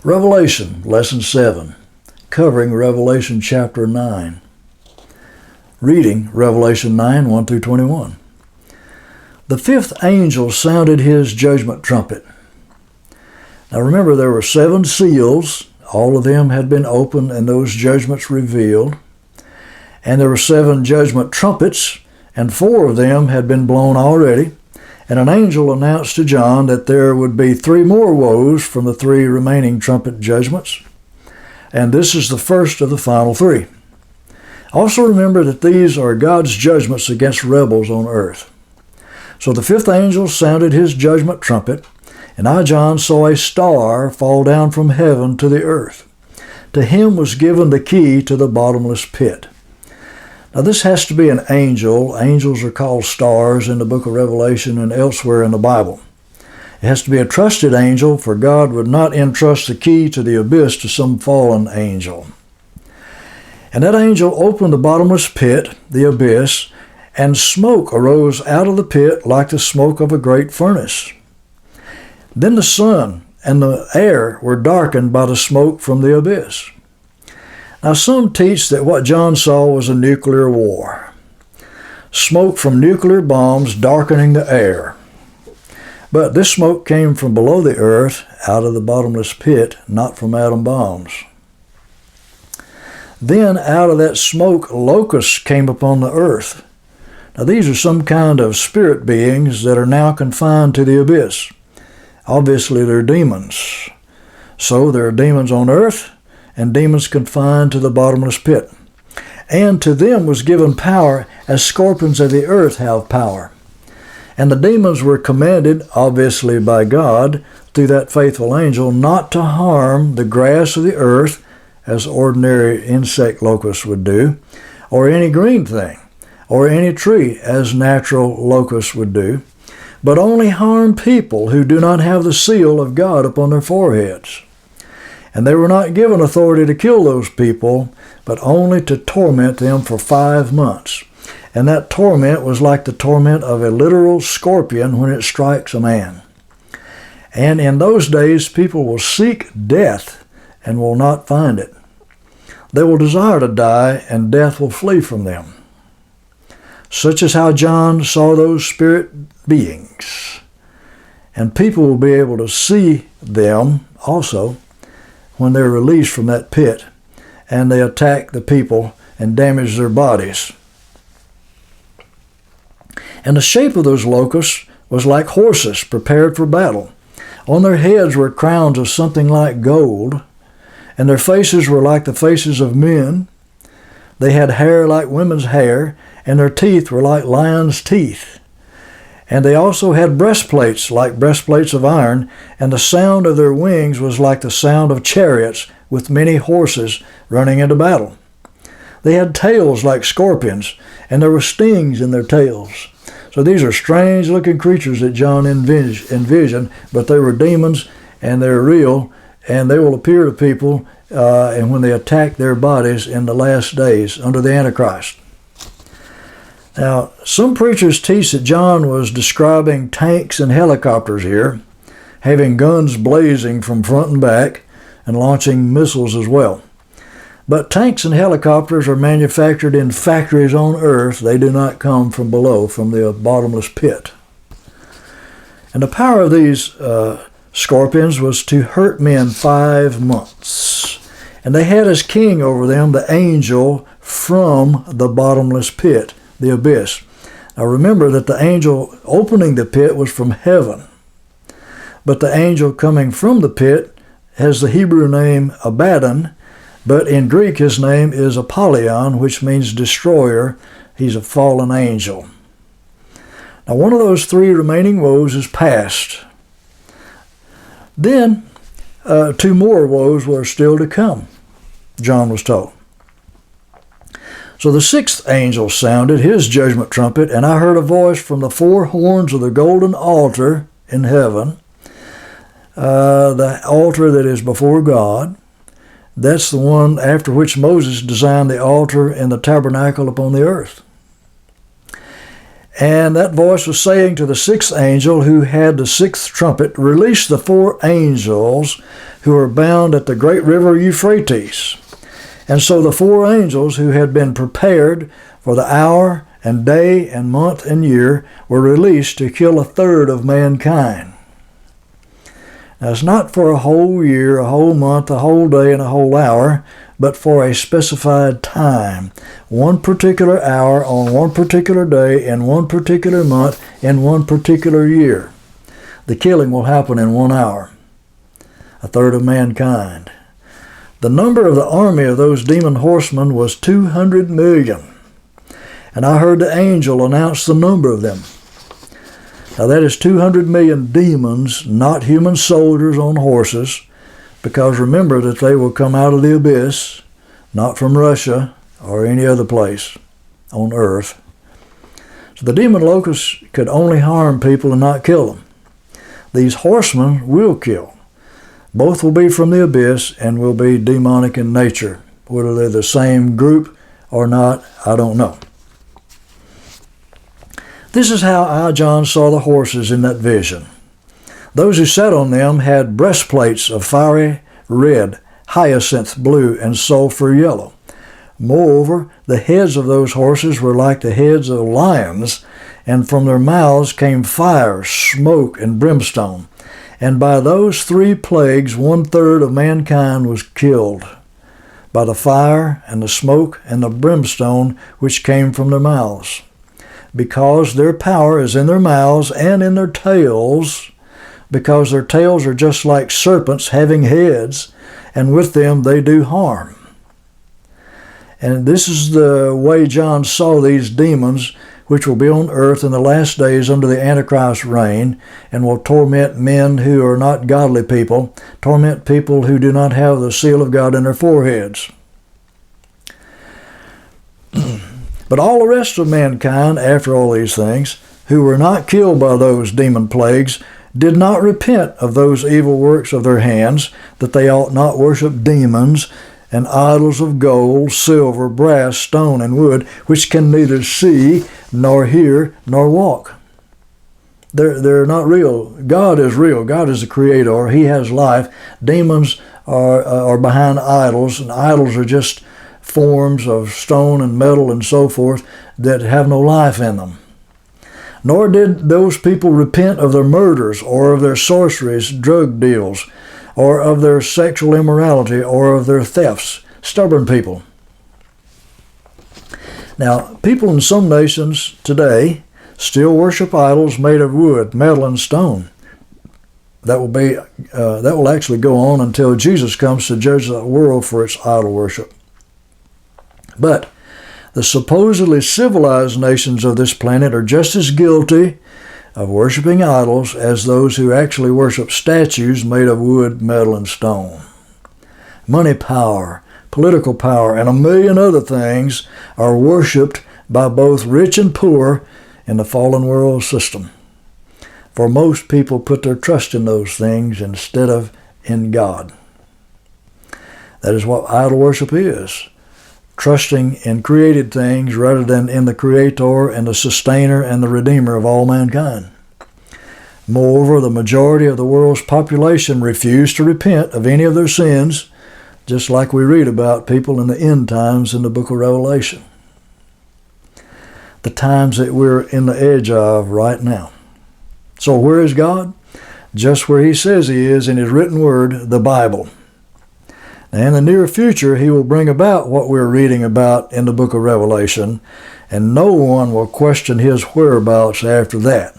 Revelation, Lesson 7, covering Revelation chapter 9. Reading Revelation 9, 1 through 21. The fifth angel sounded his judgment trumpet. Now remember, there were 7 seals. All of them had been opened and those judgments revealed. And there were 7 judgment trumpets, and 4 of them had been blown already. And an angel announced to John that there would be 3 more woes from the 3 remaining trumpet judgments. And this is the first of the final 3. Also remember that these are God's judgments against rebels on earth. So the 5th angel sounded his judgment trumpet, and I, John, saw a star fall down from heaven to the earth. To him was given the key to the bottomless pit. Now this has to be an angel. Angels are called stars in the book of Revelation and elsewhere in the Bible. It has to be a trusted angel, for God would not entrust the key to the abyss to some fallen angel. And that angel opened the bottomless pit, the abyss, and smoke arose out of the pit like the smoke of a great furnace. Then the sun and the air were darkened by the smoke from the abyss. Now some teach that what John saw was a nuclear war. Smoke from nuclear bombs darkening the air. But this smoke came from below the earth, out of the bottomless pit, not from atom bombs. Then out of that smoke locusts came upon the earth. Now these are some kind of spirit beings that are now confined to the abyss. Obviously they're demons. So there are demons on earth, and demons confined to the bottomless pit. And to them was given power as scorpions of the earth have power. And the demons were commanded, obviously by God, through that faithful angel, not to harm the grass of the earth, as ordinary insect locusts would do, or any green thing, or any tree, as natural locusts would do, but only harm people who do not have the seal of God upon their foreheads. And they were not given authority to kill those people, but only to torment them for 5 months. And that torment was like the torment of a literal scorpion when it strikes a man. And in those days, people will seek death and will not find it. They will desire to die, and death will flee from them. Such is how John saw those spirit beings. And people will be able to see them also when they're released from that pit and they attack the people and damage their bodies. And the shape of those locusts was like horses prepared for battle. On their heads were crowns of something like gold, and their faces were like the faces of men. They had hair like women's hair, and their teeth were like lions' teeth. And they also had breastplates like breastplates of iron, and the sound of their wings was like the sound of chariots with many horses running into battle. They had tails like scorpions, and there were stings in their tails. So these are strange-looking creatures that John envisioned, but they were demons, and they're real, and they will appear to people and when they attack their bodies in the last days under the Antichrist. Now, some preachers teach that John was describing tanks and helicopters here, having guns blazing from front and back, and launching missiles as well. But tanks and helicopters are manufactured in factories on earth. They do not come from below, from the bottomless pit. And the power of these scorpions was to hurt men 5 months. And they had as king over them the angel from the bottomless pit, the abyss. Now remember that the angel opening the pit was from heaven. But the angel coming from the pit has the Hebrew name Abaddon, but in Greek his name is Apollyon, which means destroyer. He's a fallen angel. Now one of those 3 remaining woes is past. Then 2 more woes were still to come, John was told. So the 6th angel sounded his judgment trumpet, and I heard a voice from the 4 horns of the golden altar in heaven, the altar that is before God. That's the one after which Moses designed the altar and the tabernacle upon the earth. And that voice was saying to the sixth angel who had the sixth trumpet, "Release the four angels who are bound at the great river Euphrates." And so the four angels who had been prepared for the hour and day and month and year were released to kill a third of mankind. Now, it's not for a whole year, a whole month, a whole day, and a whole hour, but for a specified time. One particular hour on one particular day in one particular month in one particular year. The killing will happen in 1 hour. A third of mankind. The number of the army of those demon horsemen was 200 million. And I heard the angel announce the number of them. Now that is 200 million demons, not human soldiers on horses, because remember that they will come out of the abyss, not from Russia or any other place on earth. So the demon locusts could only harm people and not kill them. These horsemen will kill. Both will be from the abyss and will be demonic in nature. Whether they're the same group or not, I don't know. This is how I, John, saw the horses in that vision. Those who sat on them had breastplates of fiery red, hyacinth blue, and sulfur yellow. Moreover, the heads of those horses were like the heads of lions, and from their mouths came fire, smoke, and brimstone. And by those 3 plagues 1/3 of mankind was killed, by the fire and the smoke and the brimstone which came from their mouths. Because their power is in their mouths and in their tails, because their tails are just like serpents having heads, and with them they do harm. And this is the way John saw these demons, which will be on earth in the last days under the Antichrist's reign, and will torment men who are not godly people, torment people who do not have the seal of God in their foreheads. But all the rest of mankind, after all these things, who were not killed by those demon plagues, did not repent of those evil works of their hands, that they ought not worship demons and idols of gold, silver, brass, stone, and wood, which can neither see, nor hear, nor walk. They're not real. God is real. God is the creator. He has life. Demons are behind idols, and idols are just forms of stone and metal and so forth that have no life in them. Nor did those people repent of their murders or of their sorceries, drug deals, or of their sexual immorality or of their thefts. Stubborn people. Now, people in some nations today still worship idols made of wood, metal, and stone. That will actually go on until Jesus comes to judge the world for its idol worship. But the supposedly civilized nations of this planet are just as guilty of worshiping idols as those who actually worship statues made of wood, metal, and stone. Money power, political power, and a million other things are worshipped by both rich and poor in the fallen world system. For most people put their trust in those things instead of in God. That is what idol worship is. Trusting in created things rather than in the Creator and the Sustainer and the Redeemer of all mankind. Moreover, the majority of the world's population refuse to repent of any of their sins, just like we read about people in the end times in the book of Revelation. The times that we're in the edge of right now. So where is God? Just where He says He is in His written word, the Bible. And in the near future, He will bring about what we're reading about in the book of Revelation, and no one will question His whereabouts after that.